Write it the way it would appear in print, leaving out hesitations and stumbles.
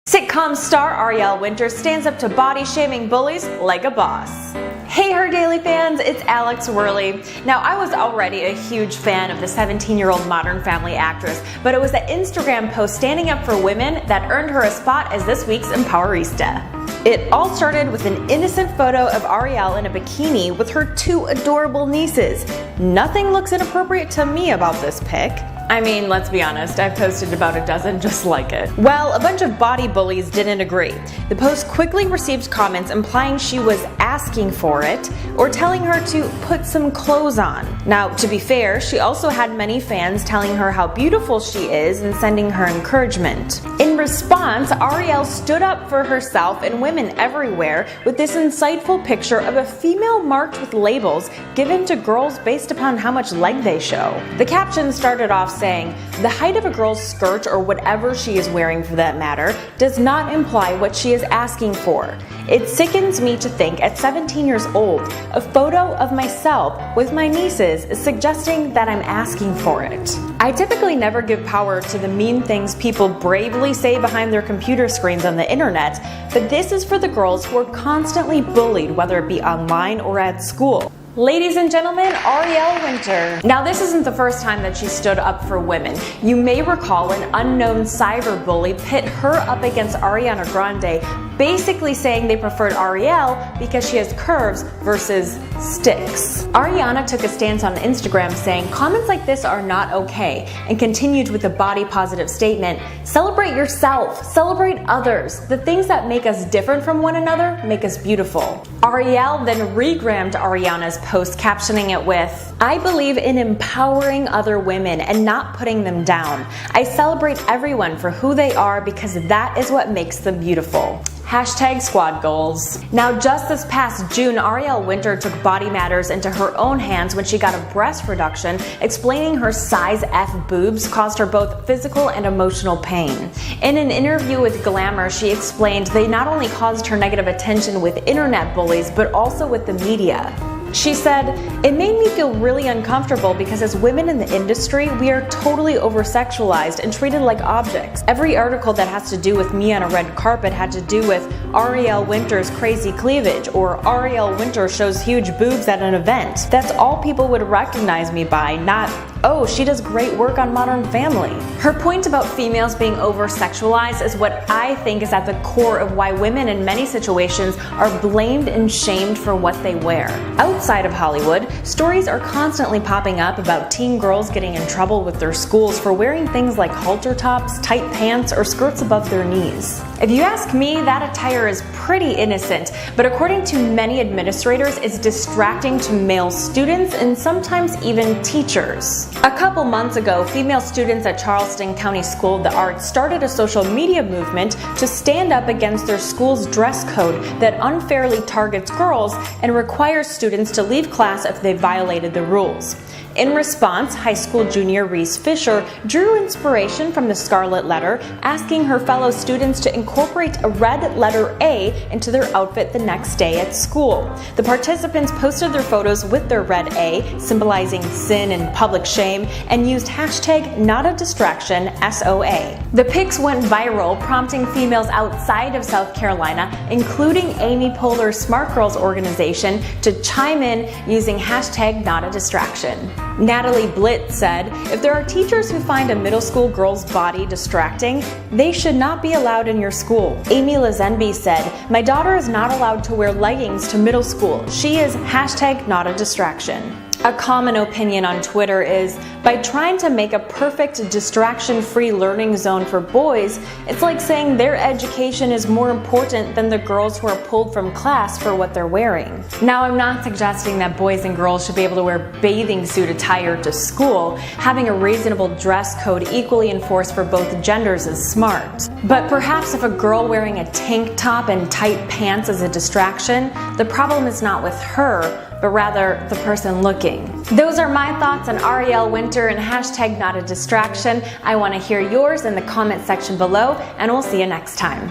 Sitcom star Ariel Winter stands up to body-shaming bullies like a boss. Hey Her Daily fans, it's Alex Worley. Now, I was already a huge fan of the 17-year-old Modern Family actress, but it was the Instagram post standing up for women that earned her a spot as this week's Empowerista. It all started with an innocent photo of Ariel in a bikini with her two adorable nieces. Nothing looks inappropriate to me about this pic. I mean, let's be honest, I've posted about a dozen just like it. Well, a bunch of body bullies didn't agree. The post quickly received comments implying she was asking for it or telling her to put some clothes on. Now, to be fair, she also had many fans telling her how beautiful she is and sending her encouragement. In response, Ariel stood up for herself and women everywhere with this insightful picture of a female marked with labels given to girls based upon how much leg they show. The caption started off saying, "The height of a girl's skirt, or whatever she is wearing for that matter, does not imply what she is asking for. It sickens me to think at 17 years old, a photo of myself with my nieces is suggesting that I'm asking for it." I typically never give power to the mean things people bravely say behind their computer screens on the internet, but this is for the girls who are constantly bullied, whether it be online or at school. Ladies and gentlemen, Ariel Winter. Now, this isn't the first time that she stood up for women. You may recall an unknown cyber bully pit her up against Ariana Grande, basically saying they preferred Ariel because she has curves versus sticks. Ariana took a stance on Instagram saying comments like this are not okay, and continued with a body positive statement: "Celebrate yourself, celebrate others. The things that make us different from one another make us beautiful." Ariel then regrammed Ariana's post, captioning it with, "I believe in empowering other women and not putting them down. I celebrate everyone for who they are because that is what makes them beautiful." Hashtag squad goals. Now, just this past June, Ariel Winter took body matters into her own hands when she got a breast reduction, explaining her size F boobs caused her both physical and emotional pain. In an interview with Glamour, she explained they not only caused her negative attention with internet bullies, but also with the media. She said, "It made me feel really uncomfortable because as women in the industry, we are totally over-sexualized and treated like objects. Every article that has to do with me on a red carpet had to do with Ariel Winter's crazy cleavage or Ariel Winter shows huge boobs at an event. That's all people would recognize me by, not, oh, she does great work on Modern Family." Her point about females being over-sexualized is what I think is at the core of why women in many situations are blamed and shamed for what they wear. Outside of Hollywood, stories are constantly popping up about teen girls getting in trouble with their schools for wearing things like halter tops, tight pants, or skirts above their knees. If you ask me, that attire is pretty innocent, but according to many administrators, it's distracting to male students and sometimes even teachers. A couple months ago, female students at Charleston County School of the Arts started a social media movement to stand up against their school's dress code that unfairly targets girls and requires students to leave class if they violated the rules. In response, high school junior Reese Fisher drew inspiration from the Scarlet Letter, asking her fellow students to incorporate a red letter A into their outfit the next day at school. The participants posted their photos with their red A, symbolizing sin and public shame, and used hashtag not a distraction, SOA. The pics went viral, prompting females outside of South Carolina, including Amy Poehler's Smart Girls organization, to chime in using hashtag not a distraction. Natalie Blitz said, "If there are teachers who find a middle school girl's body distracting, they should not be allowed in your school." Amy Lazenby said, "My daughter is not allowed to wear leggings to middle school. She is hashtag not a distraction." A common opinion on Twitter is, by trying to make a perfect distraction-free learning zone for boys, it's like saying their education is more important than the girls who are pulled from class for what they're wearing. Now, I'm not suggesting that boys and girls should be able to wear bathing suit attire to school. Having a reasonable dress code equally enforced for both genders is smart. But perhaps if a girl wearing a tank top and tight pants is a distraction, the problem is not with her, but rather the person looking. Those are my thoughts on Ariel Winter and hashtag not a distraction. I want to hear yours in the comment section below, and we'll see you next time.